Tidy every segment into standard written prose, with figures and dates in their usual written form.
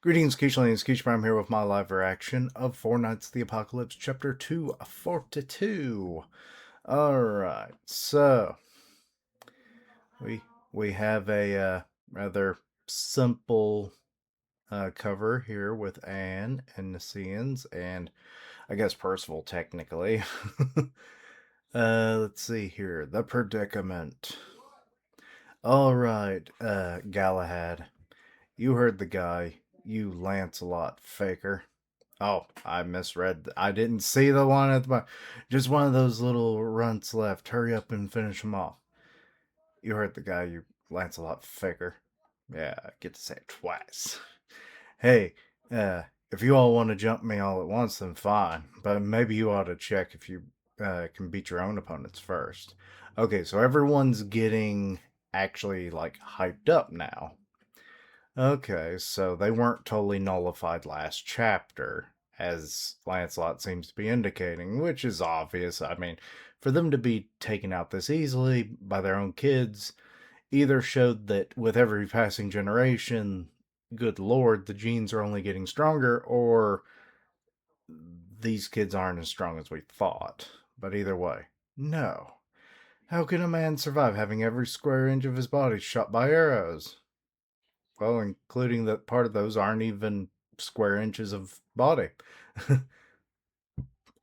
Greetings, Keishlings. Keish Prime here with my live reaction of Four Knights of the Apocalypse, Chapter 242. Alright, so we we have a rather simple cover here with Anne and Niceans, and I guess Percival, technically. Let's see here. The predicament. Alright, Galahad. You heard the guy. You Lancelot faker. Oh, I misread. I didn't see the one at the bottom. Just one of those little runts left. Hurry up and finish them off. You heard the guy, you Lancelot faker. Yeah, I get to say it twice. Hey, if you all want to jump me all at once, then fine. But maybe you ought to check if you can beat your own opponents first. Okay, so everyone's getting actually like hyped up now. Okay, so they weren't totally nullified last chapter, as Lancelot seems to be indicating, which is obvious. I mean, for them to be taken out this easily by their own kids either showed that with every passing generation, good lord, the genes are only getting stronger, or these kids aren't as strong as we thought. But either way, no. How can a man survive having every square inch of his body shot by arrows? Well, including that part of those aren't even square inches of body.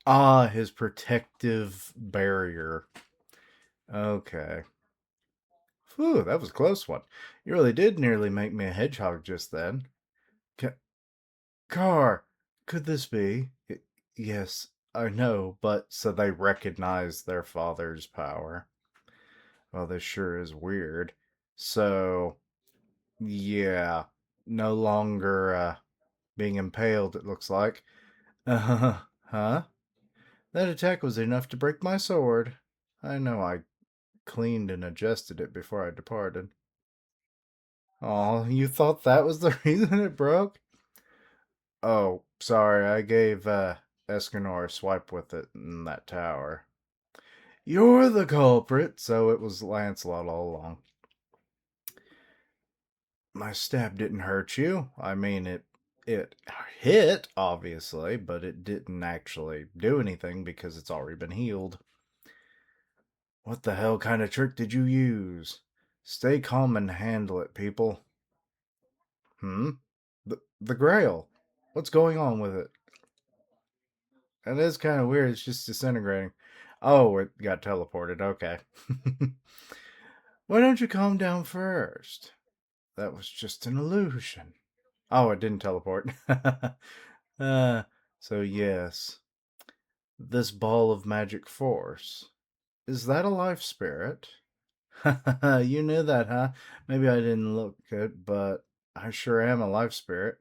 Ah, his protective barrier. Okay. Whew, that was a close one. You really did nearly make me a hedgehog just then. Ca- Car, could this be? Yes, I know, but so they recognize their father's power. Well, this sure is weird. So, yeah, no longer being impaled, it looks like. Huh? That attack was enough to break my sword. I know I cleaned and adjusted it before I departed. Oh, you thought that was the reason it broke? Oh, sorry, I gave Escanor a swipe with it in that tower. You're the culprit, so it was Lancelot all along. My stab didn't hurt you. I mean, it hit, obviously, but it didn't actually do anything because it's already been healed. What the hell kind of trick did you use? Stay calm and handle it, people. Hmm? The Grail. What's going on with it? That is kind of weird. It's just disintegrating. Oh, it got teleported. Okay. Why don't you calm down first? That was just an illusion. Oh, it didn't teleport. uh, so yes. This ball of magic force. Is that a life spirit? You knew that, huh? Maybe I didn't look good, but I sure am a life spirit.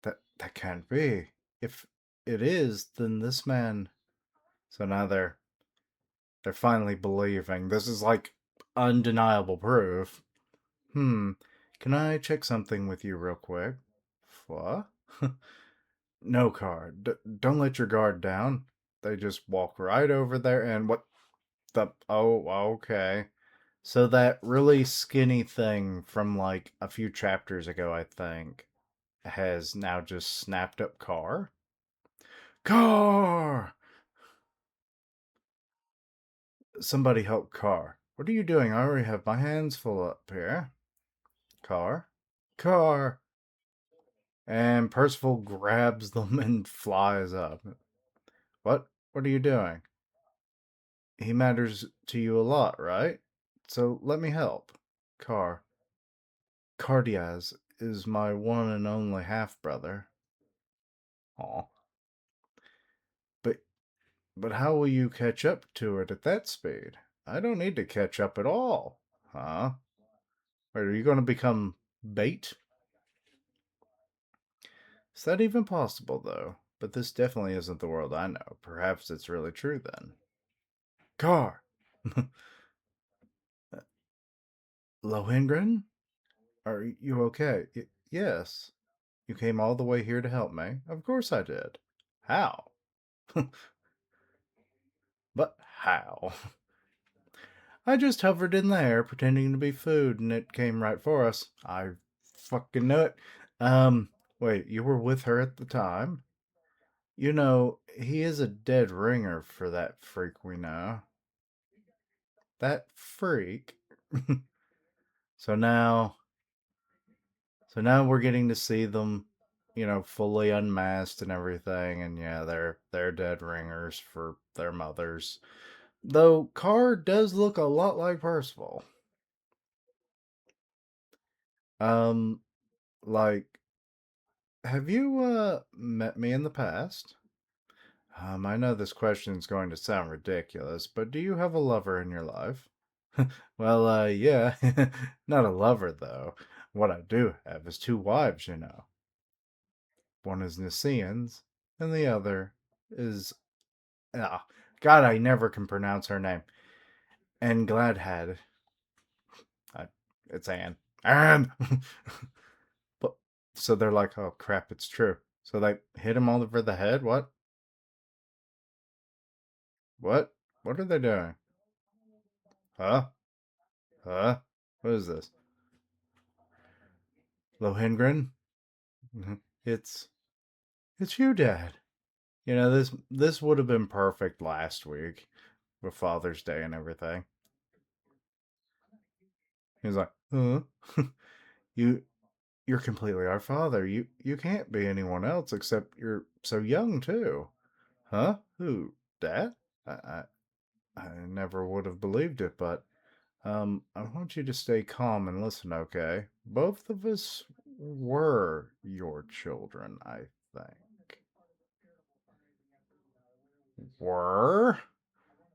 That can't be. If it is, then this man. So now they're finally believing. This is like undeniable proof. Hmm. Can I check something with you real quick? What? No, card. Don't let your guard down. They just walk right over there and what the. Oh, okay. So that really skinny thing from like a few chapters ago, I think, has now just snapped up Car. Car! Somebody help Car. What are you doing? I already have my hands full up here. Car? Car! And Percival grabs them and flies up. What? What are you doing? He matters to you a lot, right? So let me help. Car. Cardiaz is my one and only half brother. Aw. But but how will you catch up to it at that speed? I don't need to catch up at all. Huh? Wait, are you going to become bait? Is that even possible, though? But this definitely isn't the world I know. Perhaps it's really true then. Car! Lohengrin? Are you okay? Yes. You came all the way here to help me? Of course I did. How? But how? I just hovered in the air pretending to be food and it came right for us. I fucking know it. Um, Wait, you were with her at the time? You know, he is a dead ringer for that freak we know. That freak. so now, so now we're getting to see them, fully unmasked and everything, and yeah, they're dead ringers for their mothers. Though Carr does look a lot like Percival. Um, like, have you met me in the past? I know this question is going to sound ridiculous, but do you have a lover in your life? Well, yeah, not a lover though. What I do have is two wives, you know. One is Niceans, and the other is ah, God. I never can pronounce her name. And Gladhad. I, it's Anne. Anne. But so they're like, oh crap, it's true. So they hit him all over the head. What? What? What are they doing? Huh? Huh? What is this? Lohengrin? Mhm. It's it's you, Dad. You know this would have been perfect last week with Father's Day and everything. He's like, huh? you you're completely our father. You can't be anyone else except you're so young too. Huh? Who? Dad? I I, I never would have believed it, but I want you to stay calm and listen, okay? Both of us were your children, I think. Were?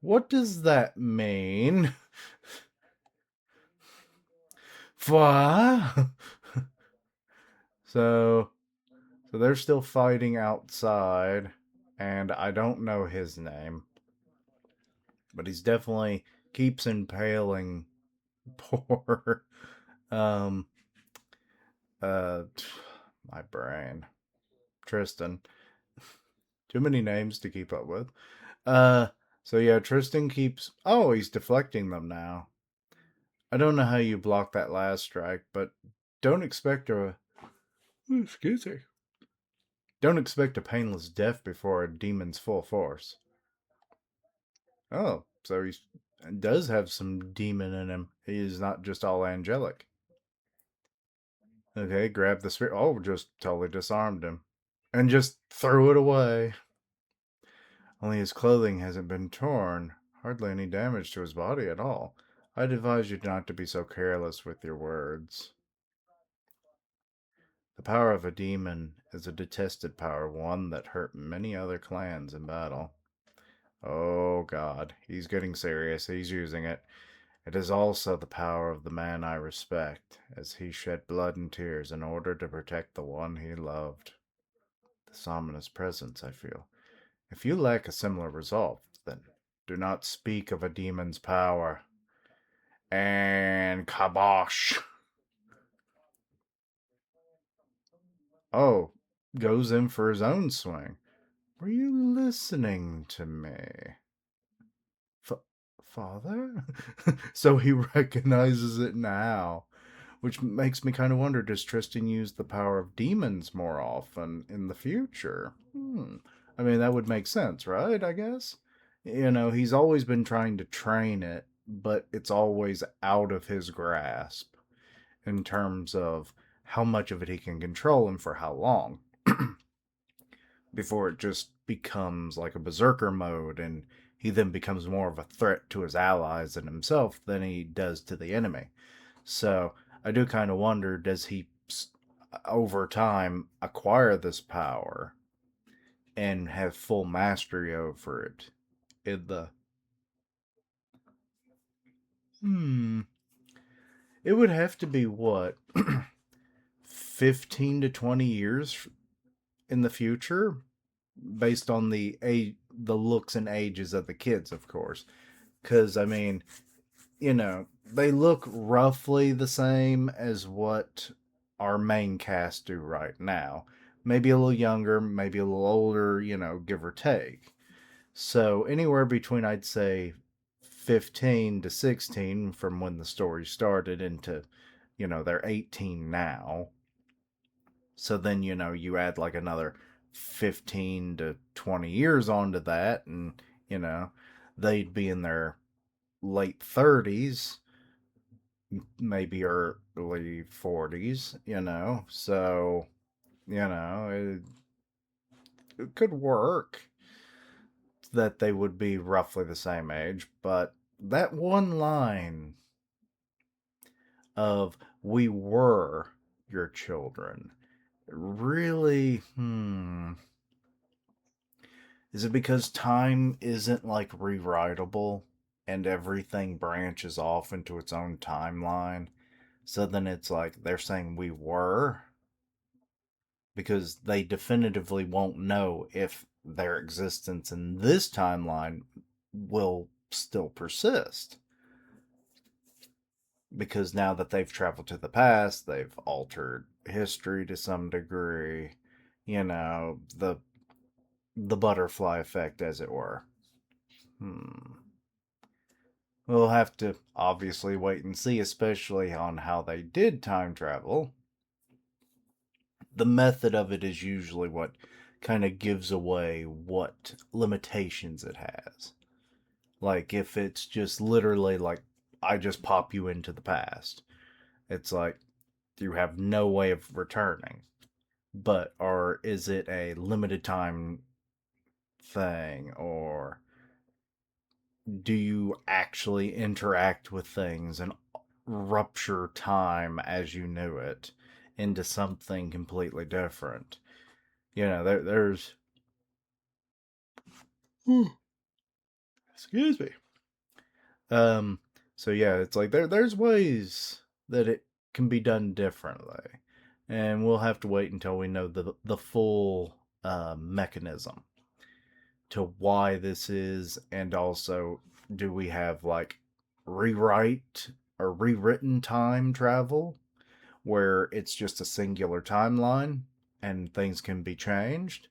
What does that mean? What? so, so they're still fighting outside, and I don't know his name, but he's definitely keeps impaling poor, um, uh, my brain, Tristan. Too many names to keep up with. Uh, so yeah, Tristan keeps. Oh, he's deflecting them now. I don't know how you block that last strike, but don't expect a. Excuse me. Don't expect a painless death before a demon's full force. Oh, so he does have some demon in him. He is not just all angelic. Okay, grab the spear. Oh, just totally disarmed him. And just threw it away. Only his clothing hasn't been torn. Hardly any damage to his body at all. I'd advise you not to be so careless with your words. The power of a demon is a detested power, one that hurt many other clans in battle. Oh God, he's getting serious. He's using it. It is also the power of the man I respect, as he shed blood and tears in order to protect the one he loved. This ominous presence, I feel. If you lack a similar resolve, then do not speak of a demon's power. And kabosh! Oh, goes in for his own swing. Were you listening to me? F- Father? So he recognizes it now. Which makes me kind of wonder, does Tristan use the power of demons more often in the future? I mean, that would make sense, right? I guess. He's always been trying to train it, but it's always out of his grasp in terms of how much of it he can control and for how long before it just becomes like a berserker mode and he then becomes more of a threat to his allies and himself than he does to the enemy. So I do kind of wonder, does he over time acquire this power and have full mastery over it in the hmm it would have to be what 15 to 20 years in the future based on the looks and ages of the kids, of course, cuz I mean, they look roughly the same as what our main cast do right now. Maybe a little younger, maybe a little older, give or take. So anywhere between, I'd say, 15 to 16 from when the story started into, they're 18 now. So then, you add like another 15 to 20 years onto that, and, you know, they'd be in their late 30s, maybe early 40s, So, it could work that they would be roughly the same age, but that one line of "we were your children" really, is it because time isn't like rewritable and everything branches off into its own timeline? So then it's like they're saying we were because they definitively won't know if their existence in this timeline will still persist. Because now that they've traveled to the past, they've altered history to some degree. The butterfly effect, as it were. Hmm. We'll have to obviously wait and see, especially on how they did time travel. The method of it is usually what kind of gives away what limitations it has. Like, if it's just literally like, I just pop you into the past, it's like you have no way of returning. But, or is it a limited time thing, or do you actually interact with things and rupture time as you knew it into something completely different? There's excuse me. Um, so yeah, it's like there's ways that it can be done differently, and we'll have to wait until we know the full mechanism to why this is, and also do we have like rewrite or rewritten time travel where it's just a singular timeline and things can be changed,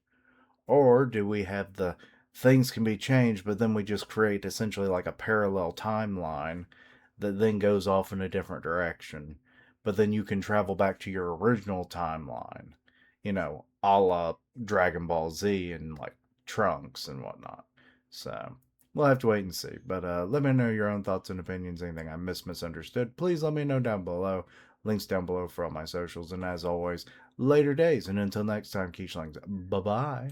or do we have the things can be changed, but then we just create essentially like a parallel timeline that then goes off in a different direction? But then you can travel back to your original timeline, a la Dragon Ball Z and like Trunks and whatnot. So we'll have to wait and see. But let me know your own thoughts and opinions. Anything I misunderstood, please let me know down below. Links down below for all my socials. And as always, later days. And until next time, Keishlings, bye bye.